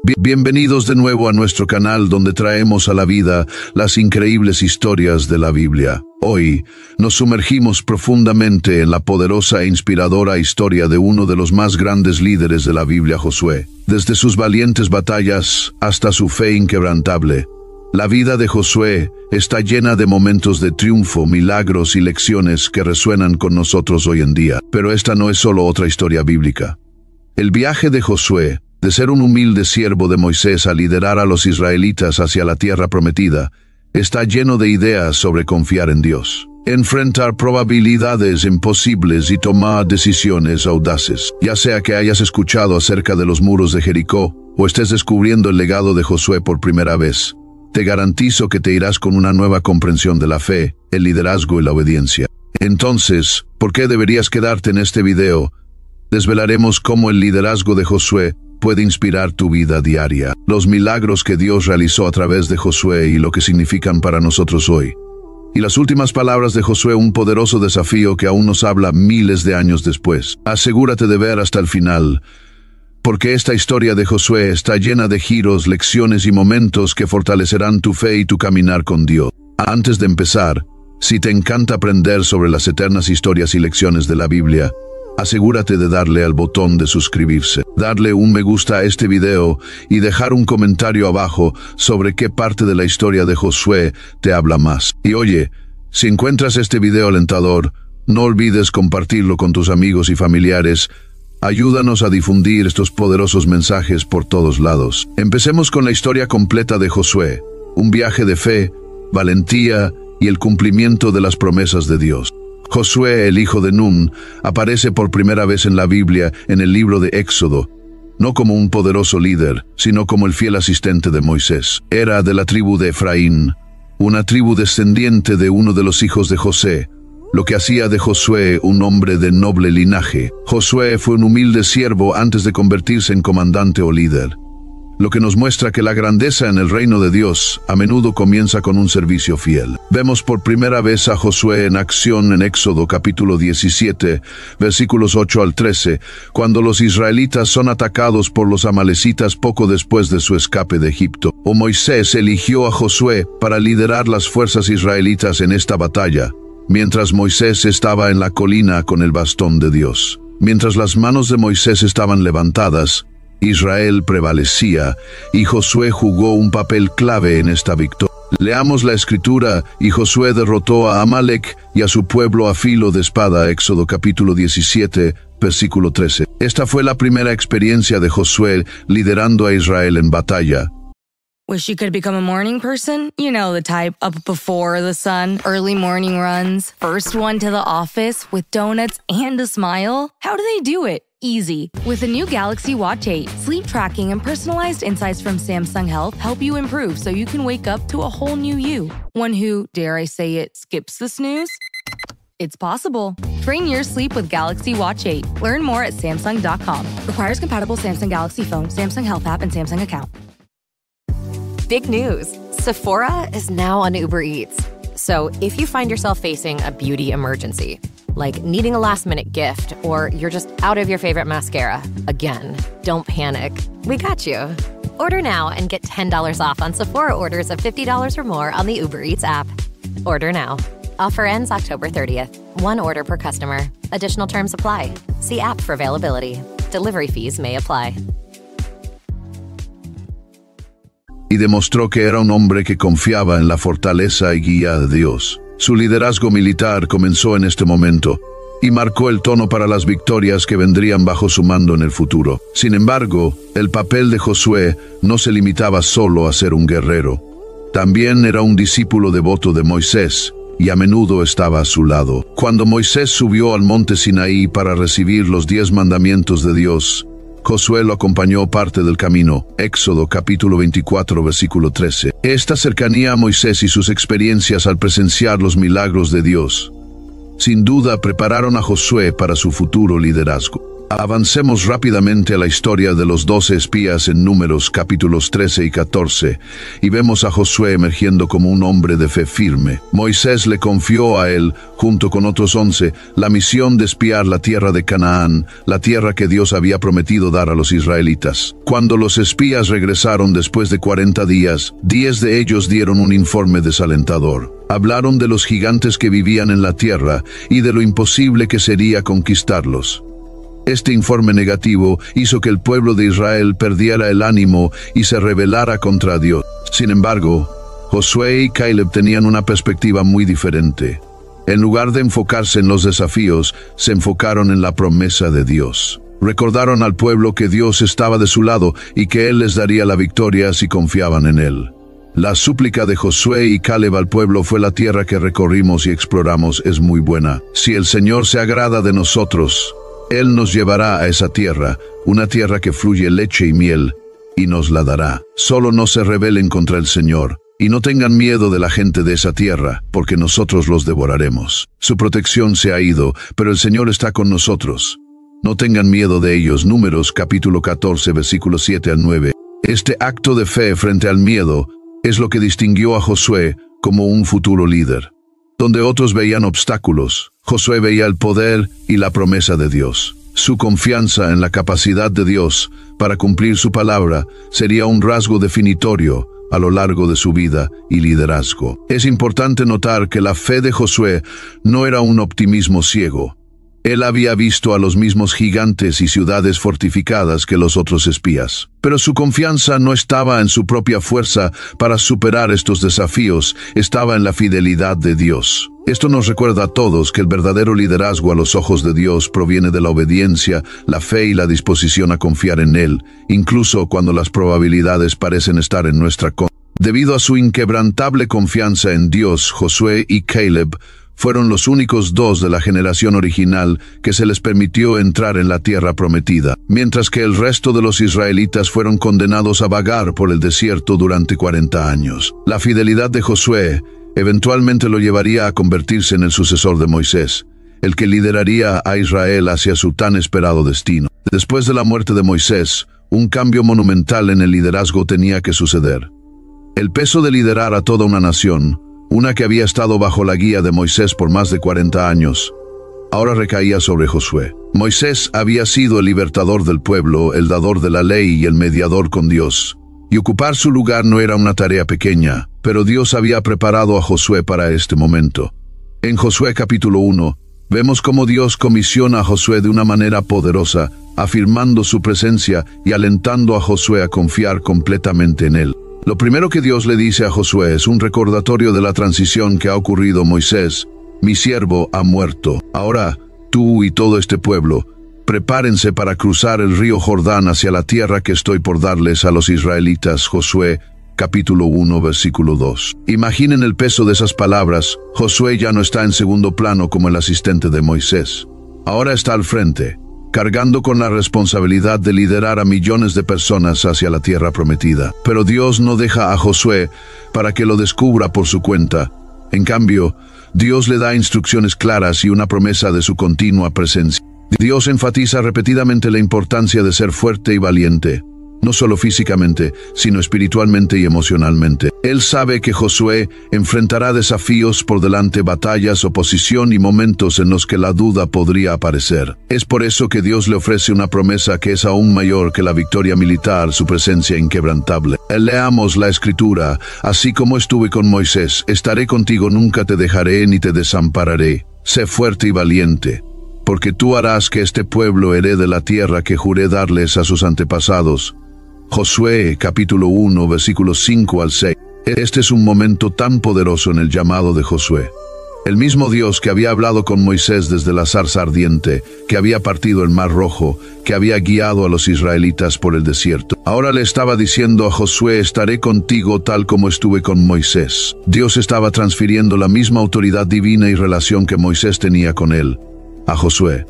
Bienvenidos de nuevo a nuestro canal donde traemos a la vida las increíbles historias de la Biblia. Hoy nos sumergimos profundamente en la poderosa e inspiradora historia de uno de los más grandes líderes de la Biblia, Josué. Desde sus valientes batallas hasta su fe inquebrantable, la vida de Josué está llena de momentos de triunfo, milagros y lecciones que resuenan con nosotros hoy en día. Pero esta no es solo otra historia bíblica. El viaje de Josué, de ser un humilde siervo de Moisés a liderar a los israelitas hacia la tierra prometida, está lleno de ideas sobre confiar en Dios, enfrentar probabilidades imposibles y tomar decisiones audaces. Ya sea que hayas escuchado acerca de los muros de Jericó o estés descubriendo el legado de Josué por primera vez, te garantizo que te irás con una nueva comprensión de la fe, el liderazgo y la obediencia. Entonces, ¿por qué deberías quedarte en este video? Desvelaremos cómo el liderazgo de Josué puede inspirar tu vida diaria, los milagros que Dios realizó a través de Josué y lo que significan para nosotros hoy. Y las últimas palabras de Josué, un poderoso desafío que aún nos habla miles de años después. Asegúrate de ver hasta el final, porque esta historia de Josué está llena de giros, lecciones y momentos que fortalecerán tu fe y tu caminar con Dios. Antes de empezar, si te encanta aprender sobre las eternas historias y lecciones de la Biblia, asegúrate de darle al botón de suscribirse, darle un me gusta a este video y dejar un comentario abajo sobre qué parte de la historia de Josué te habla más. Y oye, si encuentras este video alentador, no olvides compartirlo con tus amigos y familiares. Ayúdanos a difundir estos poderosos mensajes por todos lados. Empecemos con la historia completa de Josué, un viaje de fe, valentía y el cumplimiento de las promesas de Dios. Josué, el hijo de Nun, aparece por primera vez en la Biblia en el libro de Éxodo, no como un poderoso líder, sino como el fiel asistente de Moisés. Era de la tribu de Efraín, una tribu descendiente de uno de los hijos de José, lo que hacía de Josué un hombre de noble linaje. Josué fue un humilde siervo antes de convertirse en comandante o líder, lo que nos muestra que la grandeza en el reino de Dios a menudo comienza con un servicio fiel. Vemos por primera vez a Josué en acción en Éxodo capítulo 17, versículos 8 al 13, cuando los israelitas son atacados por los amalecitas poco después de su escape de Egipto. Moisés eligió a Josué para liderar las fuerzas israelitas en esta batalla, mientras Moisés estaba en la colina con el bastón de Dios. Mientras las manos de Moisés estaban levantadas, Israel prevalecía y Josué jugó un papel clave en esta victoria. Leamos la escritura: y Josué derrotó a Amalek y a su pueblo a filo de espada. Éxodo capítulo 17, versículo 13. Esta fue la primera experiencia de Josué liderando a Israel en batalla. Wish you could become a morning person? You know the type, up before the sun, early morning runs, first one to the office with donuts and a smile. How do they do it? Easy. With the new Galaxy Watch 8, sleep tracking and personalized insights from Samsung Health help you improve so you can wake up to a whole new you. One who, dare I say it, skips the snooze? It's possible. Train your sleep with Galaxy Watch 8. Learn more at Samsung.com. Requires compatible Samsung Galaxy phone, Samsung Health app, and Samsung account. Big news! Sephora is now on Uber Eats. So if you find yourself facing a beauty emergency, like needing a last-minute gift, or you're just out of your favorite mascara, again, don't panic. We got you. Order now and get $10 off on Sephora orders of $50 or more on the Uber Eats app. Order now. Offer ends October 30th. One order per customer. Additional terms apply. See app for availability. Delivery fees may apply. Y demostró que era un hombre que confiaba en la fortaleza y guía de Dios. Su liderazgo militar comenzó en este momento y marcó el tono para las victorias que vendrían bajo su mando en el futuro. Sin embargo, el papel de Josué no se limitaba solo a ser un guerrero. También era un discípulo devoto de Moisés y a menudo estaba a su lado. Cuando Moisés subió al monte Sinaí para recibir los 10 mandamientos de Dios, Josué lo acompañó parte del camino. Éxodo capítulo 24, versículo 13. Esta cercanía a Moisés y sus experiencias al presenciar los milagros de Dios, sin duda prepararon a Josué para su futuro liderazgo. Avancemos rápidamente a la historia de los 12 espías en Números capítulos 13 y 14, y vemos a Josué emergiendo como un hombre de fe firme. Moisés le confió a él, junto con otros 11, la misión de espiar la tierra de Canaán, la tierra que Dios había prometido dar a los israelitas. Cuando los espías regresaron después de 40 días, 10 de ellos dieron un informe desalentador. Hablaron de los gigantes que vivían en la tierra y de lo imposible que sería conquistarlos. Este informe negativo hizo que el pueblo de Israel perdiera el ánimo y se rebelara contra Dios. Sin embargo, Josué y Caleb tenían una perspectiva muy diferente. En lugar de enfocarse en los desafíos, se enfocaron en la promesa de Dios. Recordaron al pueblo que Dios estaba de su lado y que Él les daría la victoria si confiaban en Él. La súplica de Josué y Caleb al pueblo fue: la tierra que recorrimos y exploramos es muy buena. Si el Señor se agrada de nosotros, Él nos llevará a esa tierra, una tierra que fluye leche y miel, y nos la dará. Solo no se rebelen contra el Señor, y no tengan miedo de la gente de esa tierra, porque nosotros los devoraremos. Su protección se ha ido, pero el Señor está con nosotros. No tengan miedo de ellos. Números capítulo 14, versículos 7 al 9. Este acto de fe frente al miedo es lo que distinguió a Josué como un futuro líder. Donde otros veían obstáculos, Josué veía el poder y la promesa de Dios. Su confianza en la capacidad de Dios para cumplir su palabra sería un rasgo definitorio a lo largo de su vida y liderazgo. Es importante notar que la fe de Josué no era un optimismo ciego. Él había visto a los mismos gigantes y ciudades fortificadas que los otros espías. Pero su confianza no estaba en su propia fuerza para superar estos desafíos, estaba en la fidelidad de Dios. Esto nos recuerda a todos que el verdadero liderazgo a los ojos de Dios proviene de la obediencia, la fe y la disposición a confiar en Él, incluso cuando las probabilidades parecen estar en nuestra contra. Debido a su inquebrantable confianza en Dios, Josué y Caleb fueron los únicos 2 de la generación original que se les permitió entrar en la tierra prometida, mientras que el resto de los israelitas fueron condenados a vagar por el desierto durante 40 años. La fidelidad de Josué eventualmente lo llevaría a convertirse en el sucesor de Moisés, el que lideraría a Israel hacia su tan esperado destino. Después de la muerte de Moisés, un cambio monumental en el liderazgo tenía que suceder. El peso de liderar a toda una nación, una que había estado bajo la guía de Moisés por más de 40 años, ahora recaía sobre Josué. Moisés había sido el libertador del pueblo, el dador de la ley y el mediador con Dios, y ocupar su lugar no era una tarea pequeña, pero Dios había preparado a Josué para este momento. En Josué capítulo 1, vemos cómo Dios comisiona a Josué de una manera poderosa, afirmando su presencia y alentando a Josué a confiar completamente en Él. Lo primero que Dios le dice a Josué es un recordatorio de la transición que ha ocurrido. Moisés, mi siervo, ha muerto. Ahora, tú y todo este pueblo, prepárense para cruzar el río Jordán hacia la tierra que estoy por darles a los israelitas. Josué, capítulo 1, versículo 2. Imaginen el peso de esas palabras. Josué ya no está en segundo plano como el asistente de Moisés. Ahora está al frente, cargando con la responsabilidad de liderar a millones de personas hacia la tierra prometida. Pero Dios no deja a Josué para que lo descubra por su cuenta. En cambio, Dios le da instrucciones claras y una promesa de su continua presencia. Dios enfatiza repetidamente la importancia de ser fuerte y valiente, no solo físicamente, sino espiritualmente y emocionalmente. Él sabe que Josué enfrentará desafíos por delante, batallas, oposición y momentos en los que la duda podría aparecer. Es por eso que Dios le ofrece una promesa que es aún mayor que la victoria militar, su presencia inquebrantable. Leamos la Escritura: así como estuve con Moisés, estaré contigo, nunca te dejaré ni te desampararé. Sé fuerte y valiente, porque tú harás que este pueblo herede la tierra que juré darles a sus antepasados. Josué, capítulo 1, versículos 5 al 6. Este es un momento tan poderoso en el llamado de Josué. El mismo Dios que había hablado con Moisés desde la zarza ardiente, que había partido el Mar Rojo, que había guiado a los israelitas por el desierto, ahora le estaba diciendo a Josué: estaré contigo tal como estuve con Moisés. Dios estaba transfiriendo la misma autoridad divina y relación que Moisés tenía con él a Josué.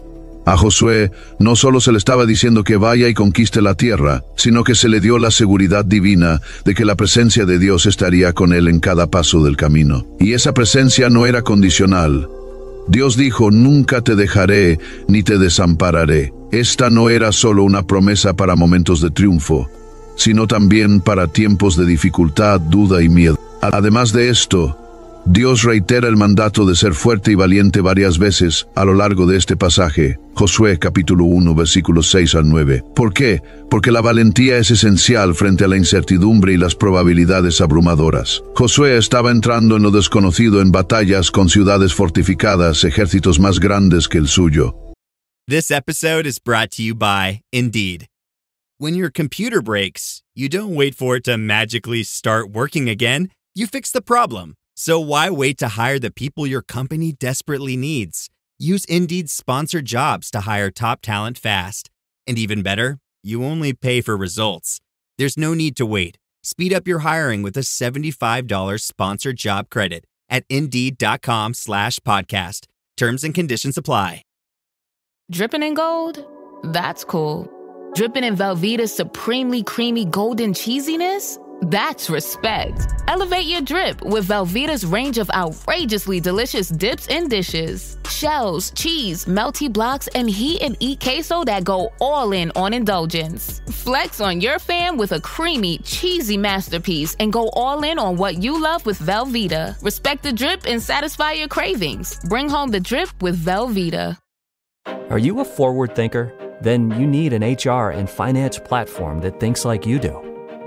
A Josué no solo se le estaba diciendo que vaya y conquiste la tierra, sino que se le dio la seguridad divina de que la presencia de Dios estaría con él en cada paso del camino. Y esa presencia no era condicional. Dios dijo: nunca te dejaré ni te desampararé. Esta no era solo una promesa para momentos de triunfo, sino también para tiempos de dificultad, duda y miedo. Además de esto, Dios reitera el mandato de ser fuerte y valiente varias veces a lo largo de este pasaje. Josué capítulo 1 versículos 6 al 9. ¿Por qué? Porque la valentía es esencial frente a la incertidumbre y las probabilidades abrumadoras. Josué estaba entrando en lo desconocido en batallas con ciudades fortificadas, ejércitos más grandes que el suyo. This episode is brought to you by Indeed. When your computer breaks, you don't wait for it to magically start working again. You fix the problem. So why wait to hire the people your company desperately needs? Use Indeed's sponsored jobs to hire top talent fast. And even better, you only pay for results. There's no need to wait. Speed up your hiring with a $75 sponsored job credit at Indeed.com/podcast. Terms and conditions apply. Dripping in gold? That's cool. Dripping in Velveeta's supremely creamy golden cheesiness? That's respect. Elevate your drip with Velveeta's range of outrageously delicious dips and dishes. Shells, cheese, melty blocks, and heat and eat queso that go all in on indulgence. Flex on your fam with a creamy, cheesy masterpiece and go all in on what you love with Velveeta. Respect the drip and satisfy your cravings. Bring home the drip with Velveeta. Are you a forward thinker? Then you need an HR and finance platform that thinks like you do.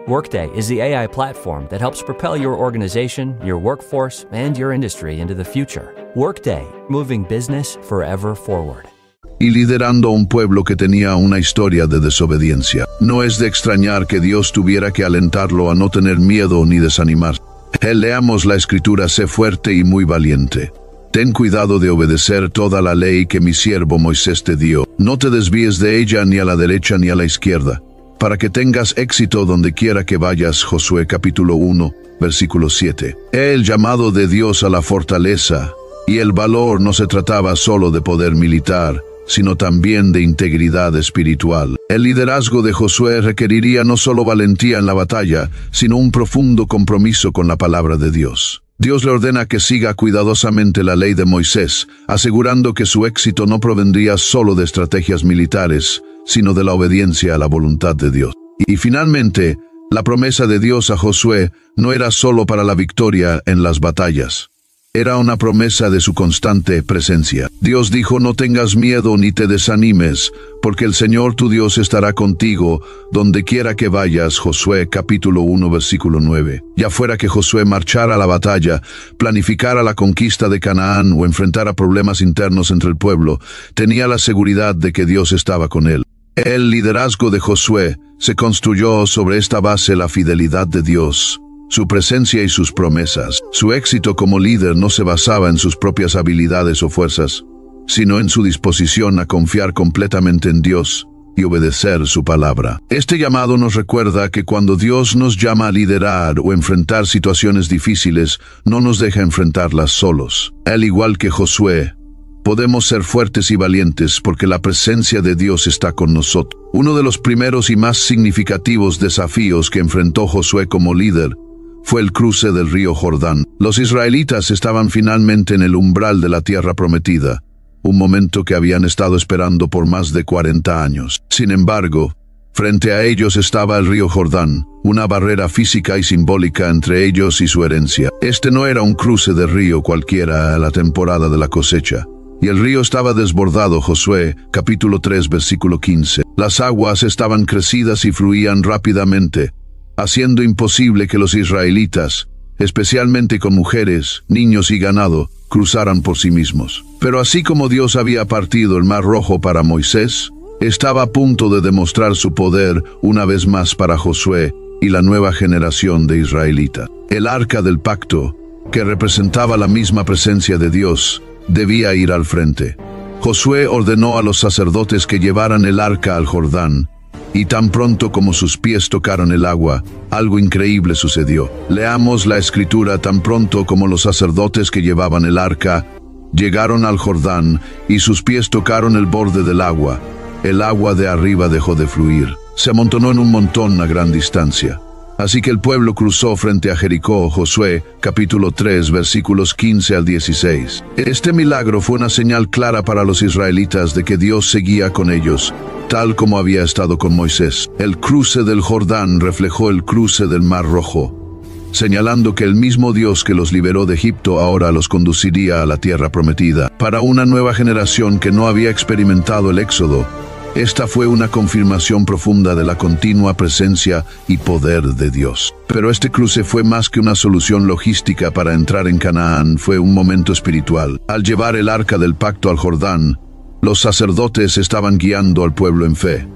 Workday is the AI platform that helps propel your organization, your workforce, and your industry into the future. Workday, moving business forever forward. Y liderando a un pueblo que tenía una historia de desobediencia. No es de extrañar que Dios tuviera que alentarlo a no tener miedo ni desanimarse. Leamos la escritura: sé fuerte y muy valiente. Ten cuidado de obedecer toda la ley que mi siervo Moisés te dio. No te desvíes de ella ni a la derecha ni a la izquierda, para que tengas éxito donde quiera que vayas. Josué capítulo 1, versículo 7. El llamado de Dios a la fortaleza y el valor no se trataba solo de poder militar, sino también de integridad espiritual. El liderazgo de Josué requeriría no solo valentía en la batalla, sino un profundo compromiso con la palabra de Dios. Dios le ordena que siga cuidadosamente la ley de Moisés, asegurando que su éxito no provendría solo de estrategias militares, sino de la obediencia a la voluntad de Dios. Y finalmente, la promesa de Dios a Josué no era solo para la victoria en las batallas. Era una promesa de su constante presencia. Dios dijo: no tengas miedo ni te desanimes, porque el Señor tu Dios estará contigo donde quiera que vayas. Josué capítulo 1 versículo 9. Ya fuera que Josué marchara a la batalla, planificara la conquista de Canaán o enfrentara problemas internos entre el pueblo, tenía la seguridad de que Dios estaba con él. El liderazgo de Josué se construyó sobre esta base: la fidelidad de Dios, su presencia y sus promesas. Su éxito como líder no se basaba en sus propias habilidades o fuerzas, sino en su disposición a confiar completamente en Dios y obedecer su palabra. Este llamado nos recuerda que cuando Dios nos llama a liderar o enfrentar situaciones difíciles, no nos deja enfrentarlas solos. Al igual que Josué, podemos ser fuertes y valientes porque la presencia de Dios está con nosotros. Uno de los primeros y más significativos desafíos que enfrentó Josué como líder fue el cruce del río Jordán. Los israelitas estaban finalmente en el umbral de la tierra prometida, un momento que habían estado esperando por más de 40 años. Sin embargo, frente a ellos estaba el río Jordán, una barrera física y simbólica entre ellos y su herencia. Este no era un cruce de río cualquiera a la temporada de la cosecha, y el río estaba desbordado. Josué capítulo 3 versículo 15. Las aguas estaban crecidas y fluían rápidamente, haciendo imposible que los israelitas, especialmente con mujeres, niños y ganado, cruzaran por sí mismos. Pero así como Dios había partido el Mar Rojo para Moisés, estaba a punto de demostrar su poder una vez más para Josué y la nueva generación de israelitas. El Arca del Pacto, que representaba la misma presencia de Dios, debía ir al frente. Josué ordenó a los sacerdotes que llevaran el arca al Jordán, y tan pronto como sus pies tocaron el agua, algo increíble sucedió. Leamos la escritura: tan pronto como los sacerdotes que llevaban el arca llegaron al Jordán y sus pies tocaron el borde del agua, el agua de arriba dejó de fluir. Se amontonó en un montón a gran distancia. Así que el pueblo cruzó frente a Jericó. Josué capítulo 3 versículos 15 al 16. Este milagro fue una señal clara para los israelitas de que Dios seguía con ellos tal como había estado con Moisés. El cruce del Jordán reflejó el cruce del Mar Rojo, señalando que el mismo Dios que los liberó de Egipto ahora los conduciría a la tierra prometida. Para una nueva generación que no había experimentado el Éxodo, esta fue una confirmación profunda de la continua presencia y poder de Dios. Pero este cruce fue más que una solución logística para entrar en Canaán, fue un momento espiritual. Al llevar el arca del pacto al Jordán, los sacerdotes estaban guiando al pueblo en fe.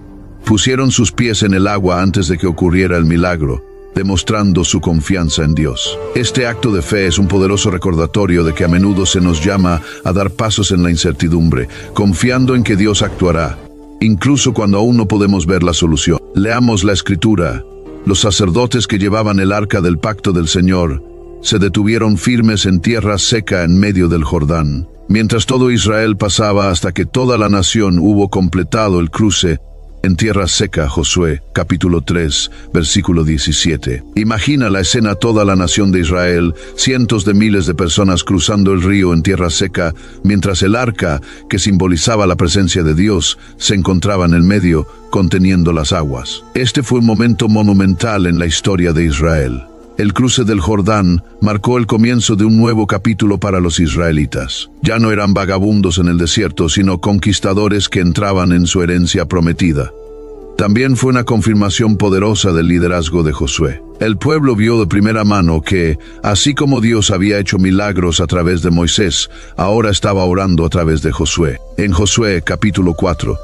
Pusieron sus pies en el agua antes de que ocurriera el milagro, demostrando su confianza en Dios. Este acto de fe es un poderoso recordatorio de que a menudo se nos llama a dar pasos en la incertidumbre, confiando en que Dios actuará, incluso cuando aún no podemos ver la solución. Leamos la Escritura. Los sacerdotes que llevaban el arca del pacto del Señor se detuvieron firmes en tierra seca en medio del Jordán, mientras todo Israel pasaba hasta que toda la nación hubo completado el cruce en tierra seca. Josué, capítulo 3, versículo 17. Imagina la escena: toda la nación de Israel, cientos de miles de personas cruzando el río en tierra seca, mientras el arca, que simbolizaba la presencia de Dios, se encontraba en el medio, conteniendo las aguas. Este fue un momento monumental en la historia de Israel. El cruce del Jordán marcó el comienzo de un nuevo capítulo para los israelitas. Ya no eran vagabundos en el desierto, sino conquistadores que entraban en su herencia prometida. También fue una confirmación poderosa del liderazgo de Josué. El pueblo vio de primera mano que, así como Dios había hecho milagros a través de Moisés, ahora estaba orando a través de Josué. En Josué, capítulo 4,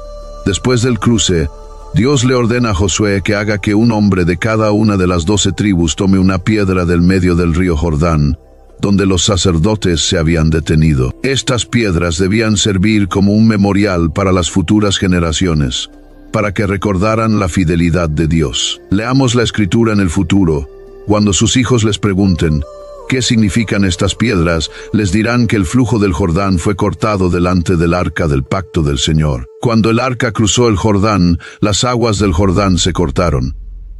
después del cruce, Dios le ordena a Josué que haga que un hombre de cada una de las 12 tribus tome una piedra del medio del río Jordán, donde los sacerdotes se habían detenido. Estas piedras debían servir como un memorial para las futuras generaciones, para que recordaran la fidelidad de Dios. Leamos la Escritura en el futuro. Cuando sus hijos les pregunten ¿qué significan estas piedras?, les dirán que el flujo del Jordán fue cortado delante del arca del pacto del Señor. Cuando el arca cruzó el Jordán, las aguas del Jordán se cortaron.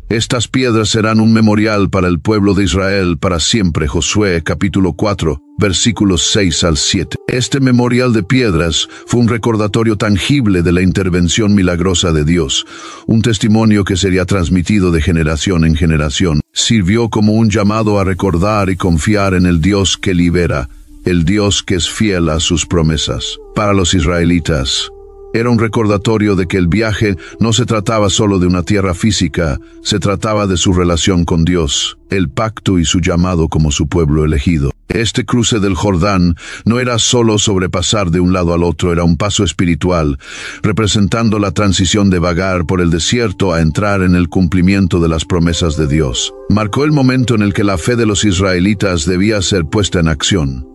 Estas piedras serán un memorial para el pueblo de Israel para siempre. Josué, capítulo 4, versículos 6 al 7. Este memorial de piedras fue un recordatorio tangible de la intervención milagrosa de Dios, un testimonio que sería transmitido de generación en generación. Sirvió como un llamado a recordar y confiar en el Dios que libera, el Dios que es fiel a sus promesas. Para los israelitas, era un recordatorio de que el viaje no se trataba solo de una tierra física, se trataba de su relación con Dios, el pacto y su llamado como su pueblo elegido. Este cruce del Jordán no era solo sobrepasar de un lado al otro, era un paso espiritual, representando la transición de vagar por el desierto a entrar en el cumplimiento de las promesas de Dios. Marcó el momento en el que la fe de los israelitas debía ser puesta en acción.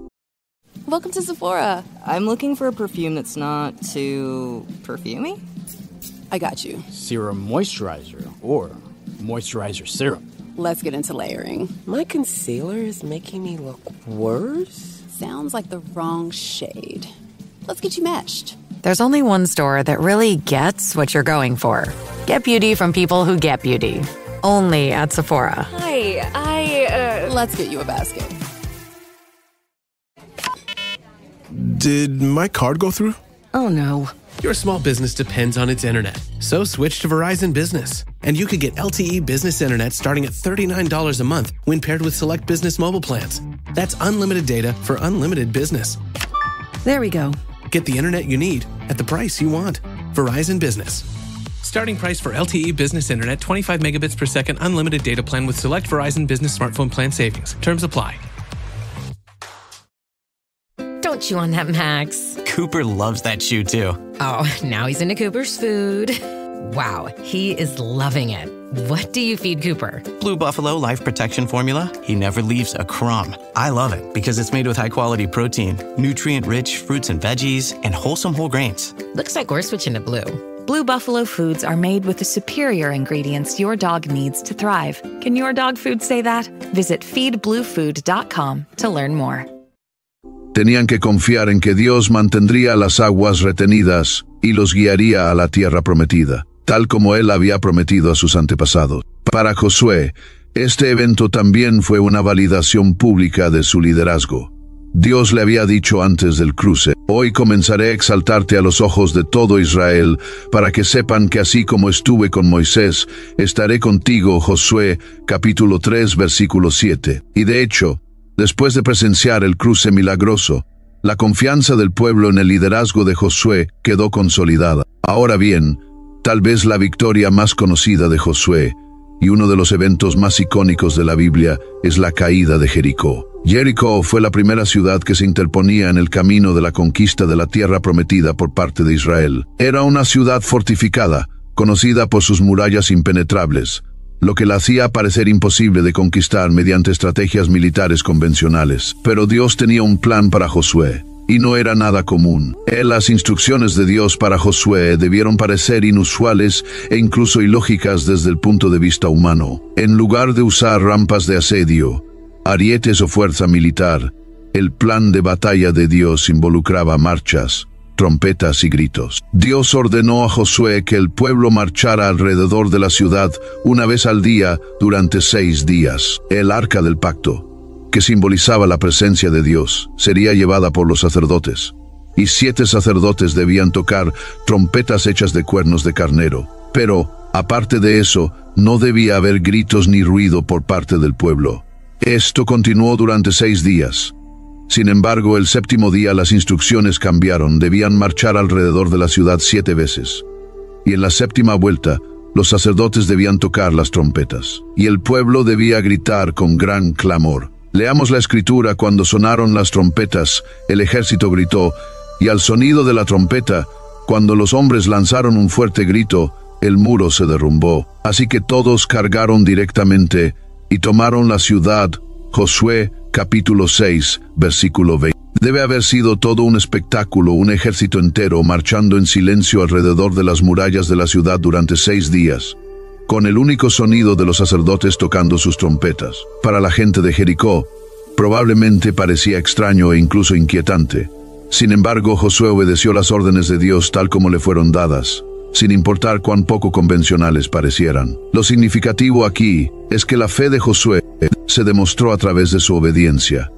Welcome to Sephora. I'm looking for a perfume that's not too perfumey. I got you. Serum moisturizer or moisturizer serum. Let's get into layering. My concealer is making me look worse. Sounds like the wrong shade. Let's get you matched. There's only one store that really gets what you're going for. Get beauty from people who get beauty. Only at Sephora. Hi, Let's get you a basket. Did my card go through? Oh no. Your small business depends on its internet, so switch to Verizon Business. And you could get LTE business internet starting at $39 a month when paired with select business mobile plans. That's unlimited data for unlimited business. There we go. Get the internet you need at the price you want. Verizon Business. Starting price for LTE business internet, 25 megabits per second, unlimited data plan with select Verizon Business smartphone plan savings. Terms apply. Don't chew on that, Max. Cooper loves that chew too. Oh, now he's into Cooper's food. Wow, he is loving it. What do you feed Cooper? Blue Buffalo Life Protection Formula. He never leaves a crumb. I love it because it's made with high-quality protein, nutrient-rich fruits and veggies, and wholesome whole grains. Looks like we're switching to Blue. Blue Buffalo foods are made with the superior ingredients your dog needs to thrive. Can your dog food say that? Visit feedbluefood.com to learn more. Tenían que confiar en que Dios mantendría las aguas retenidas y los guiaría a la tierra prometida, tal como Él había prometido a sus antepasados. Para Josué, este evento también fue una validación pública de su liderazgo. Dios le había dicho antes del cruce: «Hoy comenzaré a exaltarte a los ojos de todo Israel, para que sepan que así como estuve con Moisés, estaré contigo». Josué, capítulo 3, versículo 7. Y de hecho, después de presenciar el cruce milagroso, la confianza del pueblo en el liderazgo de Josué quedó consolidada. Ahora bien, tal vez la victoria más conocida de Josué, y uno de los eventos más icónicos de la Biblia, es la caída de Jericó. Jericó fue la primera ciudad que se interponía en el camino de la conquista de la tierra prometida por parte de Israel. Era una ciudad fortificada, conocida por sus murallas impenetrables, lo que la hacía parecer imposible de conquistar mediante estrategias militares convencionales. Pero Dios tenía un plan para Josué, y no era nada común. Las instrucciones de Dios para Josué debieron parecer inusuales e incluso ilógicas desde el punto de vista humano. En lugar de usar rampas de asedio, arietes o fuerza militar, el plan de batalla de Dios involucraba marchas, trompetas y gritos. Dios ordenó a Josué que el pueblo marchara alrededor de la ciudad una vez al día durante 6 días. El arca del pacto, que simbolizaba la presencia de Dios, sería llevada por los sacerdotes, y 7 sacerdotes debían tocar trompetas hechas de cuernos de carnero. Pero, aparte de eso, no debía haber gritos ni ruido por parte del pueblo. Esto continuó durante 6 días. Sin embargo, el 7º día las instrucciones cambiaron. Debían marchar alrededor de la ciudad 7 veces. Y en la 7ª vuelta, los sacerdotes debían tocar las trompetas, y el pueblo debía gritar con gran clamor. Leamos la escritura: cuando sonaron las trompetas, el ejército gritó, y al sonido de la trompeta, cuando los hombres lanzaron un fuerte grito, el muro se derrumbó. Así que todos cargaron directamente y tomaron la ciudad. Josué, capítulo 6, versículo 20. Debe haber sido todo un espectáculo, un ejército entero marchando en silencio alrededor de las murallas de la ciudad durante 6 días, con el único sonido de los sacerdotes tocando sus trompetas. Para la gente de Jericó, probablemente parecía extraño e incluso inquietante. Sin embargo, Josué obedeció las órdenes de Dios tal como le fueron dadas, sin importar cuán poco convencionales parecieran. Lo significativo aquí es que la fe de Josué se demostró a través de su obediencia.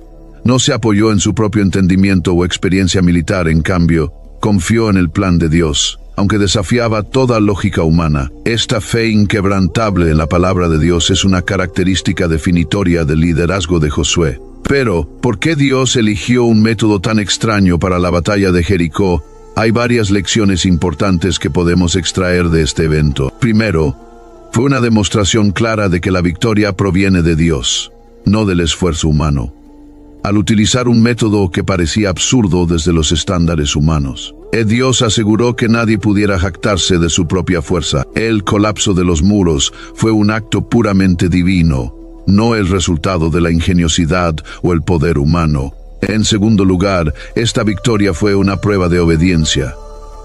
No se apoyó en su propio entendimiento o experiencia militar, en cambio, confió en el plan de Dios, aunque desafiaba toda lógica humana. Esta fe inquebrantable en la palabra de Dios es una característica definitoria del liderazgo de Josué. Pero, ¿por qué Dios eligió un método tan extraño para la batalla de Jericó? Hay varias lecciones importantes que podemos extraer de este evento. Primero, fue una demostración clara de que la victoria proviene de Dios, no del esfuerzo humano. Al utilizar un método que parecía absurdo desde los estándares humanos, Dios aseguró que nadie pudiera jactarse de su propia fuerza. El colapso de los muros fue un acto puramente divino, no el resultado de la ingeniosidad o el poder humano. En segundo lugar, esta victoria fue una prueba de obediencia.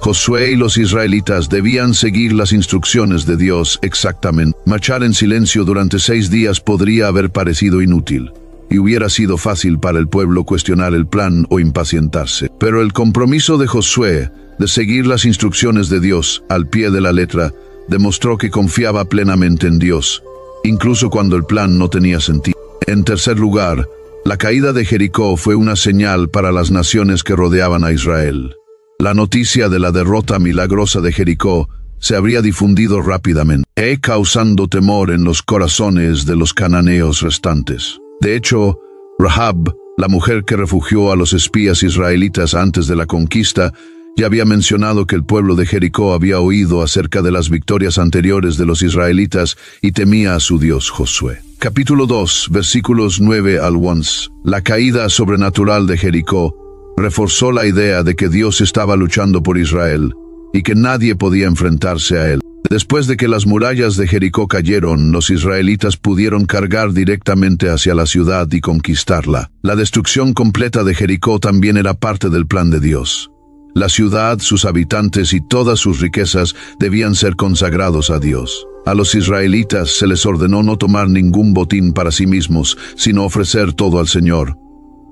Josué y los israelitas debían seguir las instrucciones de Dios exactamente. Marchar en silencio durante 6 días podría haber parecido inútil, y hubiera sido fácil para el pueblo cuestionar el plan o impacientarse. Pero el compromiso de Josué de seguir las instrucciones de Dios al pie de la letra demostró que confiaba plenamente en Dios, incluso cuando el plan no tenía sentido. En tercer lugar, la caída de Jericó fue una señal para las naciones que rodeaban a Israel. La noticia de la derrota milagrosa de Jericó se habría difundido rápidamente, causando temor en los corazones de los cananeos restantes. De hecho, Rahab, la mujer que refugió a los espías israelitas antes de la conquista, ya había mencionado que el pueblo de Jericó había oído acerca de las victorias anteriores de los israelitas y temía a su Dios Josué. Capítulo 2, versículos 9 al 11. La caída sobrenatural de Jericó reforzó la idea de que Dios estaba luchando por Israel y que nadie podía enfrentarse a él. Después de que las murallas de Jericó cayeron, los israelitas pudieron cargar directamente hacia la ciudad y conquistarla. La destrucción completa de Jericó también era parte del plan de Dios. La ciudad, sus habitantes y todas sus riquezas debían ser consagrados a Dios. A los israelitas se les ordenó no tomar ningún botín para sí mismos, sino ofrecer todo al Señor.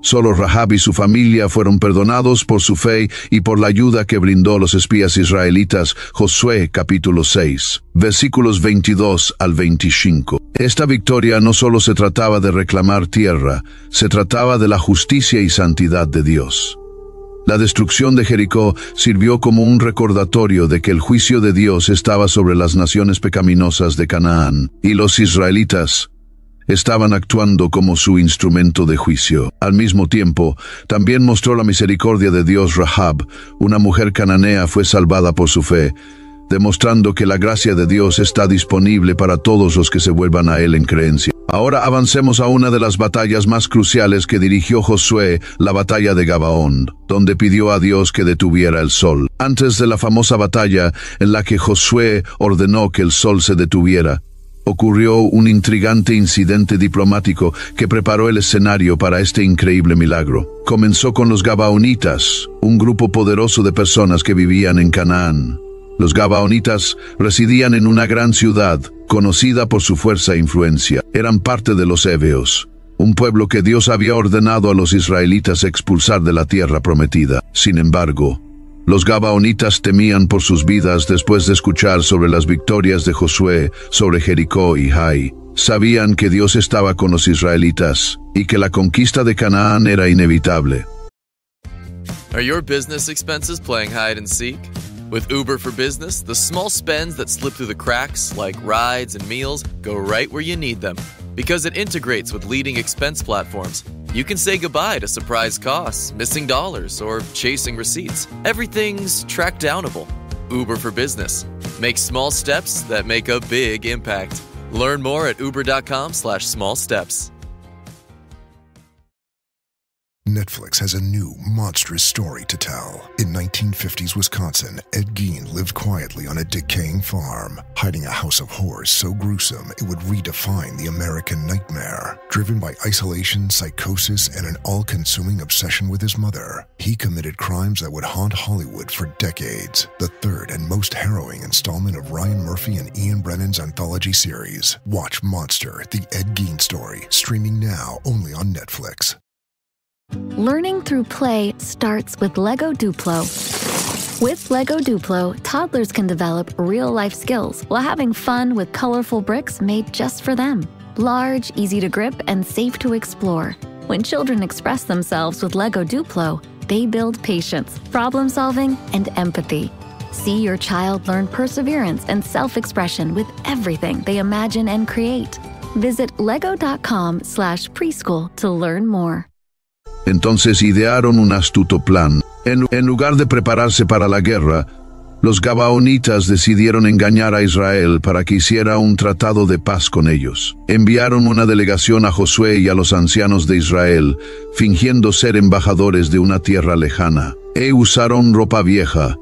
Solo Rahab y su familia fueron perdonados por su fe y por la ayuda que brindó a los espías israelitas. Josué capítulo 6, versículos 22 al 25. Esta victoria no solo se trataba de reclamar tierra, se trataba de la justicia y santidad de Dios. La destrucción de Jericó sirvió como un recordatorio de que el juicio de Dios estaba sobre las naciones pecaminosas de Canaán, y los israelitas estaban actuando como su instrumento de juicio. Al mismo tiempo, también mostró la misericordia de Dios. Rahab, una mujer cananea, fue salvada por su fe, demostrando que la gracia de Dios está disponible para todos los que se vuelvan a Él en creencia. Ahora avancemos a una de las batallas más cruciales que dirigió Josué, la batalla de Gabaón, donde pidió a Dios que detuviera el sol. Antes de la famosa batalla en la que Josué ordenó que el sol se detuviera, ocurrió un intrigante incidente diplomático que preparó el escenario para este increíble milagro. Comenzó con los Gabaonitas, un grupo poderoso de personas que vivían en Canaán. Los Gabaonitas residían en una gran ciudad, conocida por su fuerza e influencia. Eran parte de los heveos, un pueblo que Dios había ordenado a los israelitas expulsar de la tierra prometida. Sin embargo, los Gabaonitas temían por sus vidas después de escuchar sobre las victorias de Josué sobre Jericó y Hai. Sabían que Dios estaba con los israelitas y que la conquista de Canaán era inevitable. Are your business expenses playing hide and seek? With Uber for Business, the small spends that slip through the cracks, like rides and meals, go right where you need them. Because it integrates with leading expense platforms, you can say goodbye to surprise costs, missing dollars, or chasing receipts. Everything's track downable. Uber for Business. Make small steps that make a big impact. Learn more at uber.com/small steps. Netflix has a new, monstrous story to tell. In 1950s Wisconsin, Ed Gein lived quietly on a decaying farm, hiding a house of horrors so gruesome it would redefine the American nightmare. Driven by isolation, psychosis, and an all-consuming obsession with his mother, he committed crimes that would haunt Hollywood for decades. The third and most harrowing installment of Ryan Murphy and Ian Brennan's anthology series. Watch Monster, the Ed Gein story, streaming now only on Netflix. Learning through play starts with Lego Duplo. With Lego Duplo, toddlers can develop real-life skills while having fun with colorful bricks made just for them. Large, easy to grip, and safe to explore. When children express themselves with Lego Duplo, they build patience, problem-solving, and empathy. See your child learn perseverance and self-expression with everything they imagine and create. Visit lego.com/preschool to learn more. Entonces idearon un astuto plan. En lugar de prepararse para la guerra, los Gabaonitas decidieron engañar a Israel para que hiciera un tratado de paz con ellos. Enviaron una delegación a Josué y a los ancianos de Israel, fingiendo ser embajadores de una tierra lejana. Usaron ropa vieja,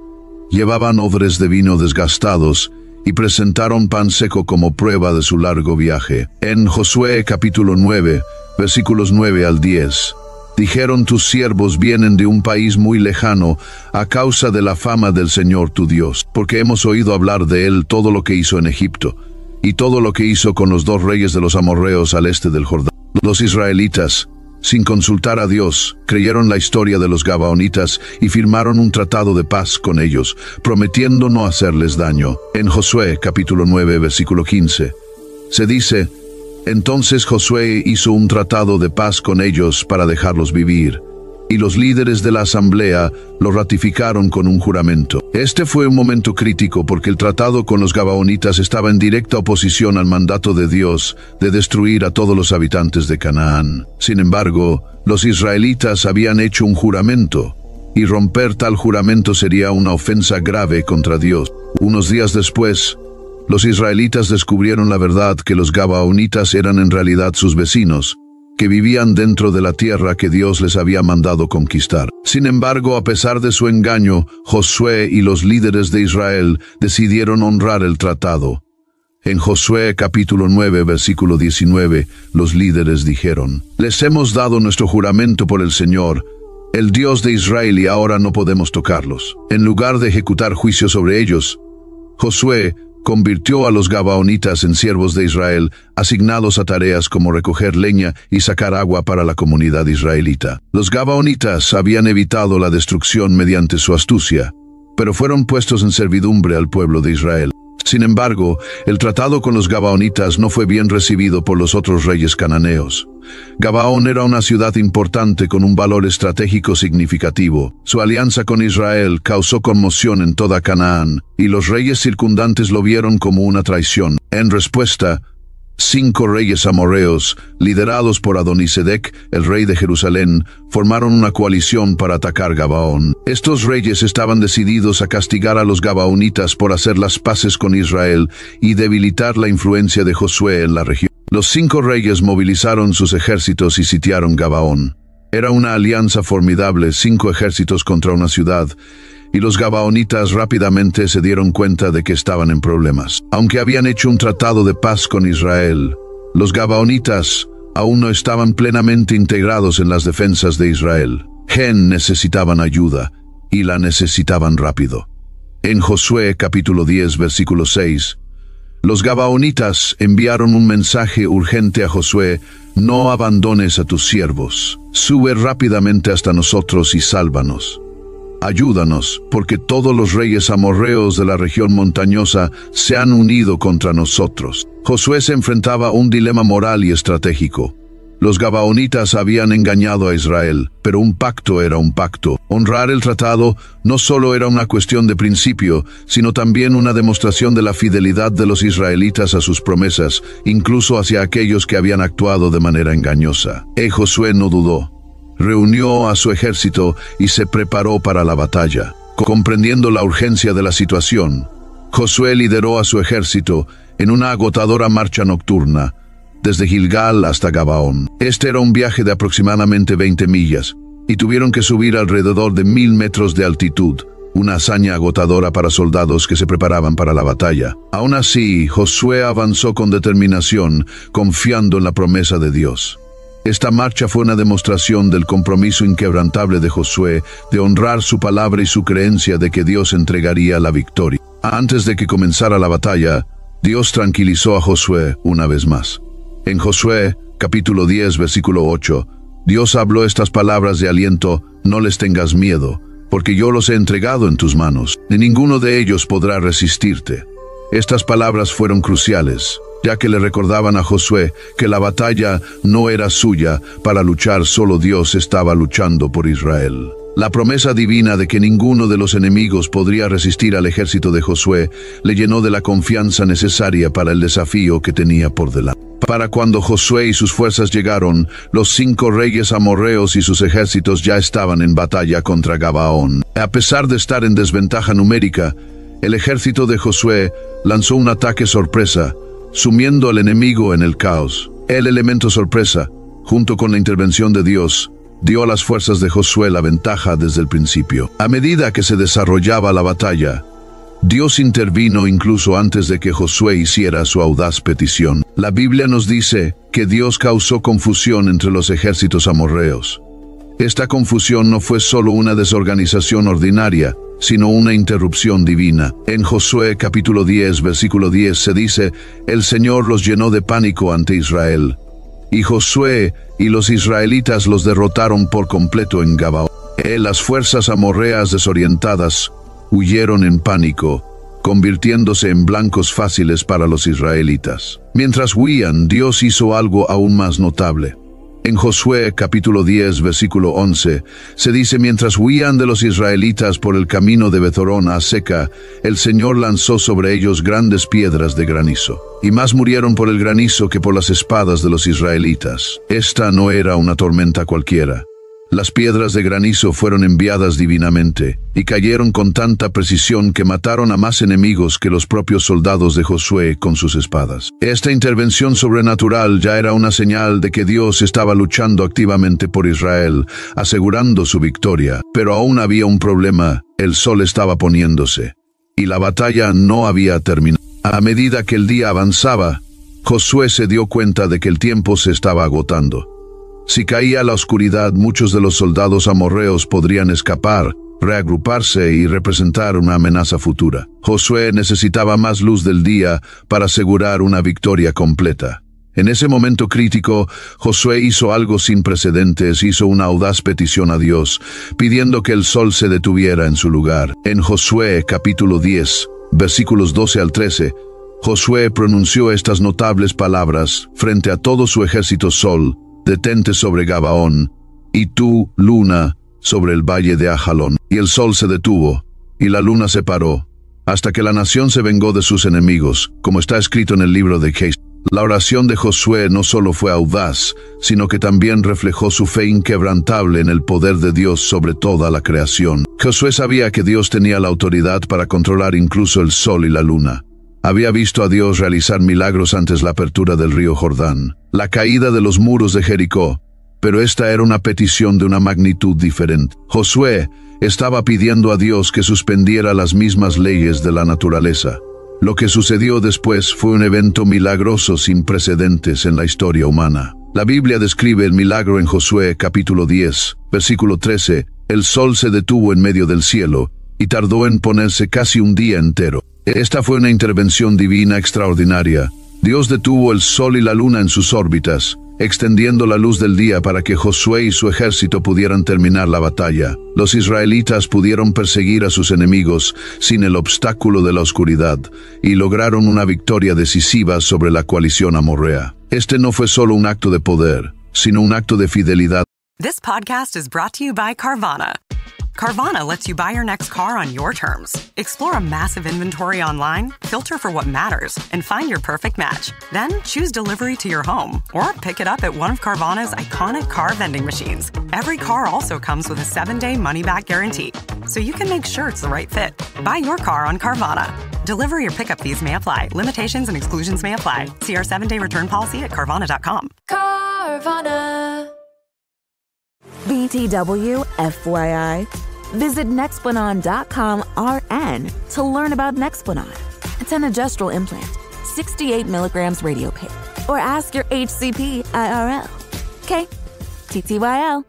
llevaban odres de vino desgastados y presentaron pan seco como prueba de su largo viaje. En Josué capítulo 9, versículos 9 al 10, dijeron: tus siervos vienen de un país muy lejano a causa de la fama del Señor tu Dios, porque hemos oído hablar de Él todo lo que hizo en Egipto, y todo lo que hizo con los 2 reyes de los amorreos al este del Jordán. Los israelitas, sin consultar a Dios, creyeron la historia de los Gabaonitas y firmaron un tratado de paz con ellos, prometiendo no hacerles daño. En Josué capítulo 9, versículo 15, se dice: entonces Josué hizo un tratado de paz con ellos para dejarlos vivir, y los líderes de la asamblea lo ratificaron con un juramento. Este fue un momento crítico porque el tratado con los Gabaonitas estaba en directa oposición al mandato de Dios de destruir a todos los habitantes de Canaán. Sin embargo, los israelitas habían hecho un juramento, y romper tal juramento sería una ofensa grave contra Dios. Unos días después, los israelitas descubrieron la verdad que los Gabaonitas eran en realidad sus vecinos, que vivían dentro de la tierra que Dios les había mandado conquistar. Sin embargo, a pesar de su engaño, Josué y los líderes de Israel decidieron honrar el tratado. En Josué capítulo 9, versículo 19, los líderes dijeron: les hemos dado nuestro juramento por el Señor, el Dios de Israel, y ahora no podemos tocarlos. En lugar de ejecutar juicio sobre ellos, Josué convirtió a los gabaonitas en siervos de Israel, asignados a tareas como recoger leña y sacar agua para la comunidad israelita. Los gabaonitas habían evitado la destrucción mediante su astucia, pero fueron puestos en servidumbre al pueblo de Israel. Sin embargo, el tratado con los gabaonitas no fue bien recibido por los otros reyes cananeos. Gabaón era una ciudad importante con un valor estratégico significativo. Su alianza con Israel causó conmoción en toda Canaán, y los reyes circundantes lo vieron como una traición. En respuesta, 5 reyes amorreos, liderados por Adonisedec, el rey de Jerusalén, formaron una coalición para atacar Gabaón. Estos reyes estaban decididos a castigar a los gabaonitas por hacer las paces con Israel y debilitar la influencia de Josué en la región. Los 5 reyes movilizaron sus ejércitos y sitiaron Gabaón. Era una alianza formidable, 5 ejércitos contra una ciudad, y los gabaonitas rápidamente se dieron cuenta de que estaban en problemas. Aunque habían hecho un tratado de paz con Israel, los gabaonitas aún no estaban plenamente integrados en las defensas de Israel. Necesitaban ayuda, y la necesitaban rápido. En Josué capítulo 10, versículo 6, los gabaonitas enviaron un mensaje urgente a Josué: no abandones a tus siervos, sube rápidamente hasta nosotros y sálvanos. Ayúdanos, porque todos los reyes amorreos de la región montañosa se han unido contra nosotros. Josué se enfrentaba a un dilema moral y estratégico. Los gabaonitas habían engañado a Israel, pero un pacto era un pacto. Honrar el tratado no solo era una cuestión de principio, sino también una demostración de la fidelidad de los israelitas a sus promesas, incluso hacia aquellos que habían actuado de manera engañosa. Josué no dudó. Reunió a su ejército y se preparó para la batalla. Comprendiendo la urgencia de la situación, Josué lideró a su ejército en una agotadora marcha nocturna, desde Gilgal hasta Gabaón. Este era un viaje de aproximadamente 20 millas, y tuvieron que subir alrededor de 1000 metros de altitud, una hazaña agotadora para soldados que se preparaban para la batalla. Aún así, Josué avanzó con determinación, confiando en la promesa de Dios. Esta marcha fue una demostración del compromiso inquebrantable de Josué de honrar su palabra y su creencia de que Dios entregaría la victoria. Antes de que comenzara la batalla, Dios tranquilizó a Josué una vez más. En Josué, capítulo 10, versículo 8, Dios habló estas palabras de aliento: no les tengas miedo, porque yo los he entregado en tus manos, ni ninguno de ellos podrá resistirte. Estas palabras fueron cruciales, ya que le recordaban a Josué que la batalla no era suya para luchar, solo Dios estaba luchando por Israel. La promesa divina de que ninguno de los enemigos podría resistir al ejército de Josué le llenó de la confianza necesaria para el desafío que tenía por delante. Para cuando Josué y sus fuerzas llegaron, los 5 reyes amorreos y sus ejércitos ya estaban en batalla contra Gabaón. A pesar de estar en desventaja numérica, el ejército de Josué lanzó un ataque sorpresa, sumiendo al enemigo en el caos. El elemento sorpresa, junto con la intervención de Dios, dio a las fuerzas de Josué la ventaja desde el principio. A medida que se desarrollaba la batalla, Dios intervino incluso antes de que Josué hiciera su audaz petición. La Biblia nos dice que Dios causó confusión entre los ejércitos amorreos. Esta confusión no fue solo una desorganización ordinaria, sino una interrupción divina. En Josué capítulo 10, versículo 10 se dice: el Señor los llenó de pánico ante Israel, y Josué y los israelitas los derrotaron por completo en Gabaón. Las fuerzas amorreas desorientadas huyeron en pánico, convirtiéndose en blancos fáciles para los israelitas. Mientras huían, Dios hizo algo aún más notable. En Josué capítulo 10, versículo 11, se dice: mientras huían de los israelitas por el camino de Bethorón a Seca, el Señor lanzó sobre ellos grandes piedras de granizo, y más murieron por el granizo que por las espadas de los israelitas. Esta no era una tormenta cualquiera. Las piedras de granizo fueron enviadas divinamente, y cayeron con tanta precisión que mataron a más enemigos que los propios soldados de Josué con sus espadas. Esta intervención sobrenatural ya era una señal de que Dios estaba luchando activamente por Israel, asegurando su victoria. Pero aún había un problema: el sol estaba poniéndose, y la batalla no había terminado. A medida que el día avanzaba, Josué se dio cuenta de que el tiempo se estaba agotando. Si caía la oscuridad, muchos de los soldados amorreos podrían escapar, reagruparse y representar una amenaza futura. Josué necesitaba más luz del día para asegurar una victoria completa. En ese momento crítico, Josué hizo algo sin precedentes, hizo una audaz petición a Dios, pidiendo que el sol se detuviera en su lugar. En Josué capítulo 10, versículos 12 al 13, Josué pronunció estas notables palabras frente a todo su ejército: Sol, detente sobre Gabaón, y tú, luna, sobre el valle de Ajalón. Y el sol se detuvo, y la luna se paró, hasta que la nación se vengó de sus enemigos, como está escrito en el libro de Jesús. La oración de Josué no solo fue audaz, sino que también reflejó su fe inquebrantable en el poder de Dios sobre toda la creación. Josué sabía que Dios tenía la autoridad para controlar incluso el sol y la luna. Había visto a Dios realizar milagros antes la apertura del río Jordán, la caída de los muros de Jericó, pero esta era una petición de una magnitud diferente. Josué estaba pidiendo a Dios que suspendiera las mismas leyes de la naturaleza. Lo que sucedió después fue un evento milagroso sin precedentes en la historia humana. La Biblia describe el milagro en Josué capítulo 10, versículo 13. El sol se detuvo en medio del cielo y tardó en ponerse casi un día entero. Esta fue una intervención divina extraordinaria. Dios detuvo el sol y la luna en sus órbitas, extendiendo la luz del día para que Josué y su ejército pudieran terminar la batalla. Los israelitas pudieron perseguir a sus enemigos sin el obstáculo de la oscuridad y lograron una victoria decisiva sobre la coalición amorrea. Este no fue solo un acto de poder, sino un acto de fidelidad. This podcast is brought to you by Carvana. Carvana lets you buy your next car on your terms. Explore a massive inventory online, filter for what matters, and find your perfect match. Then choose delivery to your home or pick it up at one of Carvana's iconic car vending machines. Every car also comes with a 7-day money-back guarantee, so you can make sure it's the right fit. Buy your car on Carvana. Delivery or pickup fees may apply. Limitations and exclusions may apply. See our 7-day return policy at Carvana.com. Carvana. BTW, FYI. Visit Nexplanon.com RN to learn about Nexplanon. It's an gestural implant, 68 milligrams radiopaque. Or ask your HCP IRL. Okay, TTYL.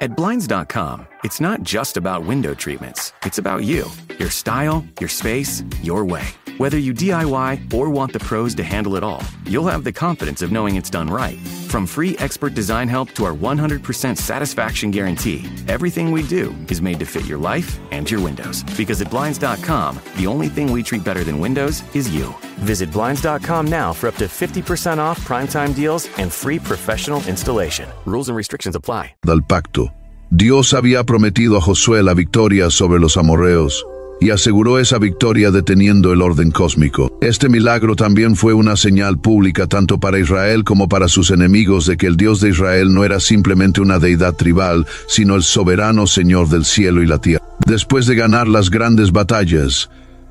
At Blinds.com, it's not just about window treatments. It's about you, your style, your space, your way. Whether you DIY or want the pros to handle it all, you'll have the confidence of knowing it's done right. From free expert design help to our 100% satisfaction guarantee, everything we do is made to fit your life and your windows. Because at Blinds.com, the only thing we treat better than windows is you. Visit Blinds.com now for up to 50% off primetime deals and free professional installation. Rules and restrictions apply. Del pacto. Dios había prometido a Josué la victoria sobre los amorreos y aseguró esa victoria deteniendo el orden cósmico. Este milagro también fue una señal pública tanto para Israel como para sus enemigos de que el Dios de Israel no era simplemente una deidad tribal, sino el soberano Señor del cielo y la tierra. Después de ganar las grandes batallas,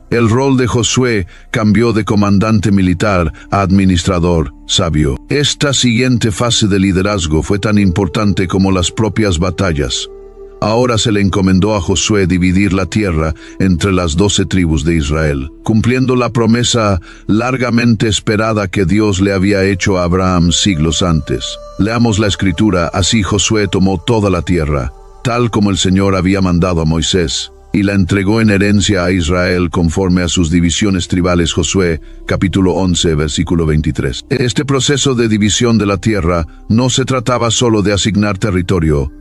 el rol de Josué cambió de comandante militar a administrador sabio. Esta siguiente fase de liderazgo fue tan importante como las propias batallas. Ahora se le encomendó a Josué dividir la tierra entre las 12 tribus de Israel, cumpliendo la promesa largamente esperada que Dios le había hecho a Abraham siglos antes. Leamos la escritura: así Josué tomó toda la tierra, tal como el Señor había mandado a Moisés, y la entregó en herencia a Israel conforme a sus divisiones tribales. Josué, capítulo 11, versículo 23. Este proceso de división de la tierra no se trataba solo de asignar territorio.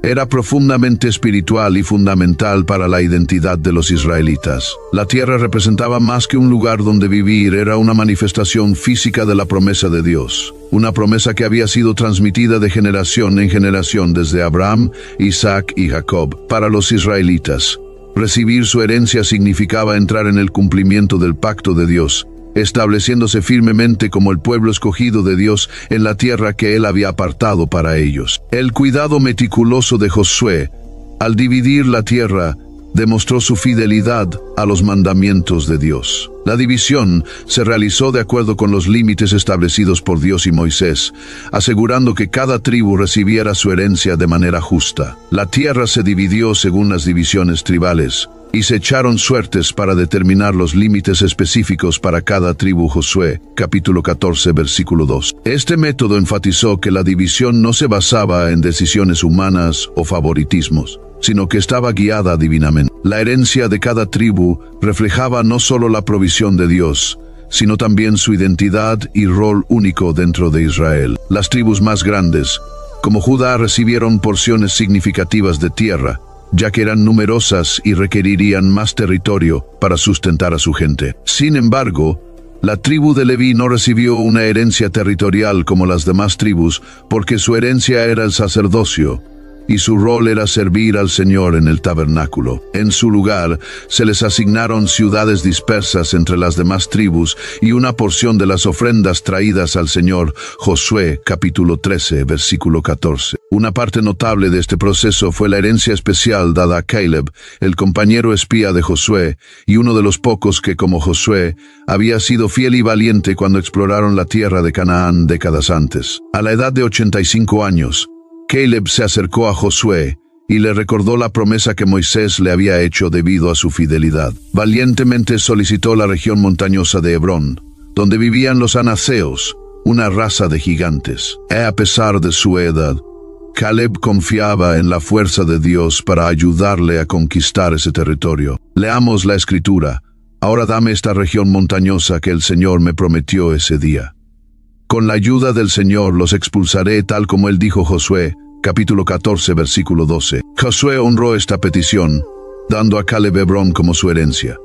Era profundamente espiritual y fundamental para la identidad de los israelitas. La tierra representaba más que un lugar donde vivir, era una manifestación física de la promesa de Dios. Una promesa que había sido transmitida de generación en generación desde Abraham, Isaac y Jacob. Para los israelitas, recibir su herencia significaba entrar en el cumplimiento del pacto de Dios, estableciéndose firmemente como el pueblo escogido de Dios en la tierra que Él había apartado para ellos. El cuidado meticuloso de Josué, al dividir la tierra, demostró su fidelidad a los mandamientos de Dios. La división se realizó de acuerdo con los límites establecidos por Dios y Moisés, asegurando que cada tribu recibiera su herencia de manera justa. La tierra se dividió según las divisiones tribales, y se echaron suertes para determinar los límites específicos para cada tribu. Josué, capítulo 14, versículo 2. Este método enfatizó que la división no se basaba en decisiones humanas o favoritismos. sino que estaba guiada divinamente. La herencia de cada tribu reflejaba no solo la provisión de Dios, sino también su identidad y rol único dentro de Israel. Las tribus más grandes, como Judá, recibieron porciones significativas de tierra, ya que eran numerosas y requerirían más territorio para sustentar a su gente. Sin embargo, la tribu de Leví no recibió una herencia territorial como las demás tribus, porque su herencia era el sacerdocio, y su rol era servir al Señor en el tabernáculo. En su lugar, se les asignaron ciudades dispersas entre las demás tribus y una porción de las ofrendas traídas al Señor. Josué, capítulo 13, versículo 14. Una parte notable de este proceso fue la herencia especial dada a Caleb, el compañero espía de Josué, y uno de los pocos que, como Josué, había sido fiel y valiente cuando exploraron la tierra de Canaán décadas antes. A la edad de 85 años, Caleb se acercó a Josué y le recordó la promesa que Moisés le había hecho debido a su fidelidad. Valientemente solicitó la región montañosa de Hebrón, donde vivían los anaseos, una raza de gigantes. A pesar de su edad, Caleb confiaba en la fuerza de Dios para ayudarle a conquistar ese territorio. Leamos la Escritura. Ahora dame esta región montañosa que el Señor me prometió ese día. Con la ayuda del Señor los expulsaré, tal como él dijo. Josué, capítulo 14, versículo 12. Josué honró esta petición, dando a Caleb Hebrón como su herencia.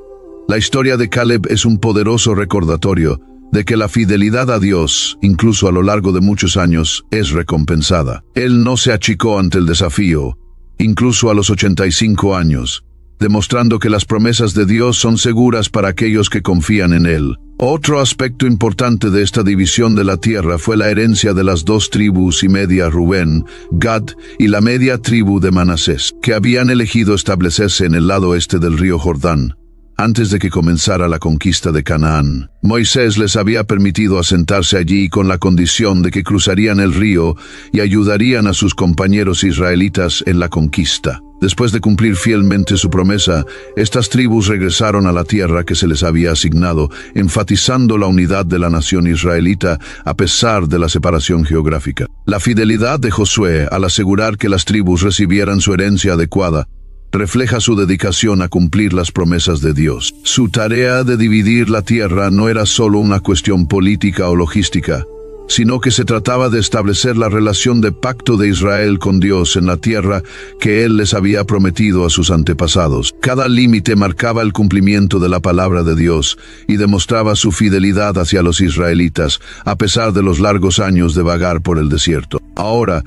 La historia de Caleb es un poderoso recordatorio de que la fidelidad a Dios, incluso a lo largo de muchos años, es recompensada. Él no se achicó ante el desafío, incluso a los 85 años, demostrando que las promesas de Dios son seguras para aquellos que confían en Él. Otro aspecto importante de esta división de la tierra fue la herencia de las 2 tribus y media, Rubén, Gad y la media tribu de Manasés, que habían elegido establecerse en el lado este del río Jordán, antes de que comenzara la conquista de Canaán. Moisés les había permitido asentarse allí con la condición de que cruzarían el río y ayudarían a sus compañeros israelitas en la conquista. Después de cumplir fielmente su promesa, estas tribus regresaron a la tierra que se les había asignado, enfatizando la unidad de la nación israelita a pesar de la separación geográfica. La fidelidad de Josué al asegurar que las tribus recibieran su herencia adecuada refleja su dedicación a cumplir las promesas de Dios. Su tarea de dividir la tierra no era solo una cuestión política o logística, sino que se trataba de establecer la relación de pacto de Israel con Dios en la tierra que Él les había prometido a sus antepasados. Cada límite marcaba el cumplimiento de la palabra de Dios y demostraba su fidelidad hacia los israelitas, a pesar de los largos años de vagar por el desierto. Ahora,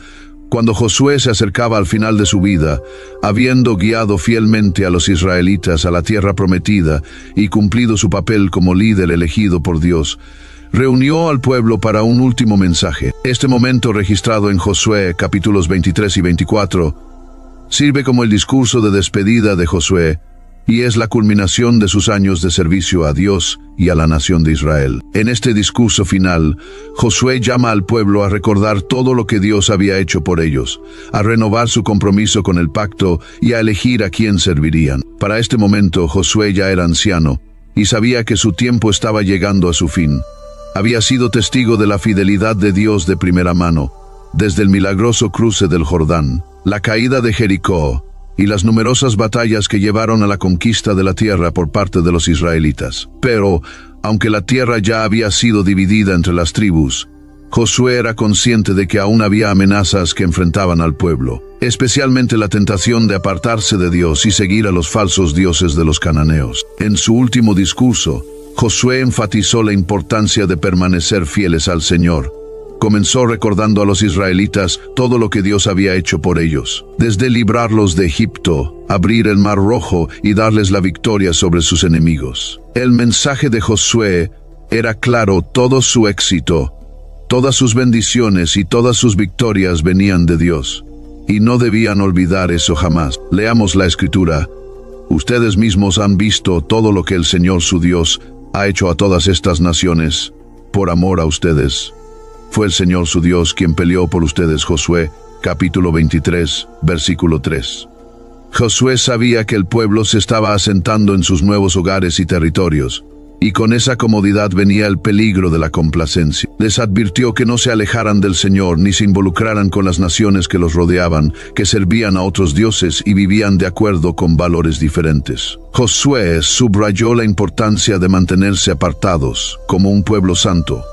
cuando Josué se acercaba al final de su vida, habiendo guiado fielmente a los israelitas a la tierra prometida y cumplido su papel como líder elegido por Dios, reunió al pueblo para un último mensaje. Este momento, registrado en Josué capítulos 23 y 24, sirve como el discurso de despedida de Josué y es la culminación de sus años de servicio a Dios y a la nación de Israel. En este discurso final, Josué llama al pueblo a recordar todo lo que Dios había hecho por ellos, a renovar su compromiso con el pacto y a elegir a quién servirían. Para este momento, Josué ya era anciano y sabía que su tiempo estaba llegando a su fin. Había sido testigo de la fidelidad de Dios de primera mano, desde el milagroso cruce del Jordán, la caída de Jericó y las numerosas batallas que llevaron a la conquista de la tierra por parte de los israelitas. Pero, aunque la tierra ya había sido dividida entre las tribus, Josué era consciente de que aún había amenazas que enfrentaban al pueblo, especialmente la tentación de apartarse de Dios y seguir a los falsos dioses de los cananeos. En su último discurso, Josué enfatizó la importancia de permanecer fieles al Señor. Comenzó recordando a los israelitas todo lo que Dios había hecho por ellos, desde librarlos de Egipto, abrir el Mar Rojo y darles la victoria sobre sus enemigos. El mensaje de Josué era claro: todo su éxito, todas sus bendiciones y todas sus victorias venían de Dios, y no debían olvidar eso jamás. Leamos la Escritura. Ustedes mismos han visto todo lo que el Señor su Dios ha hecho a todas estas naciones por amor a ustedes. Fue el Señor su Dios quien peleó por ustedes. Josué, capítulo 23, versículo 3. Josué sabía que el pueblo se estaba asentando en sus nuevos hogares y territorios, y con esa comodidad venía el peligro de la complacencia. Les advirtió que no se alejaran del Señor ni se involucraran con las naciones que los rodeaban, que servían a otros dioses y vivían de acuerdo con valores diferentes. Josué subrayó la importancia de mantenerse apartados como un pueblo santo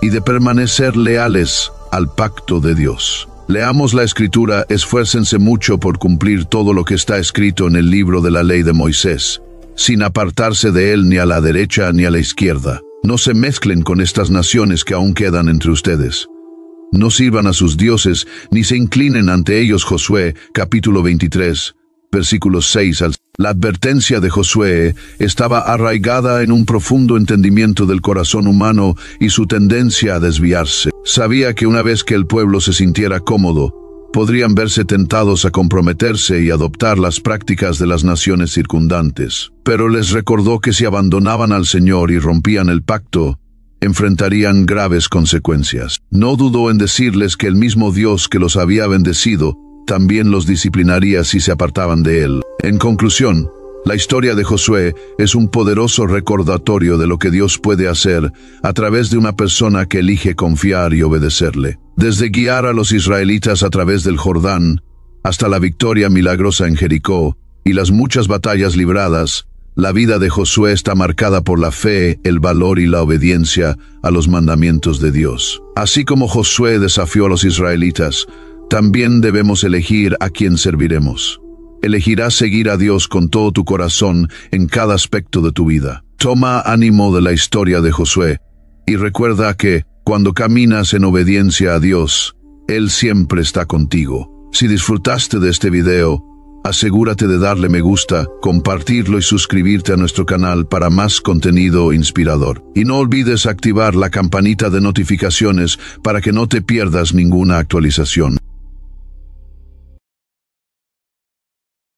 y de permanecer leales al pacto de Dios. Leamos la Escritura: esfuércense mucho por cumplir todo lo que está escrito en el libro de la ley de Moisés, sin apartarse de él ni a la derecha ni a la izquierda. No se mezclen con estas naciones que aún quedan entre ustedes. No sirvan a sus dioses, ni se inclinen ante ellos. Josué, capítulo 23, versículos 6 al 7. La advertencia de Josué estaba arraigada en un profundo entendimiento del corazón humano y su tendencia a desviarse. Sabía que una vez que el pueblo se sintiera cómodo, podrían verse tentados a comprometerse y adoptar las prácticas de las naciones circundantes. Pero les recordó que si abandonaban al Señor y rompían el pacto, enfrentarían graves consecuencias. No dudó en decirles que el mismo Dios que los había bendecido también los disciplinaría si se apartaban de él. En conclusión, la historia de Josué es un poderoso recordatorio de lo que Dios puede hacer a través de una persona que elige confiar y obedecerle. Desde guiar a los israelitas a través del Jordán hasta la victoria milagrosa en Jericó y las muchas batallas libradas, la vida de Josué está marcada por la fe, el valor y la obediencia a los mandamientos de Dios. Así como Josué desafió a los israelitas, también debemos elegir a quién serviremos. Elegirás seguir a Dios con todo tu corazón en cada aspecto de tu vida. Toma ánimo de la historia de Josué y recuerda que, cuando caminas en obediencia a Dios, Él siempre está contigo. Si disfrutaste de este video, asegúrate de darle me gusta, compartirlo y suscribirte a nuestro canal para más contenido inspirador. Y no olvides activar la campanita de notificaciones para que no te pierdas ninguna actualización.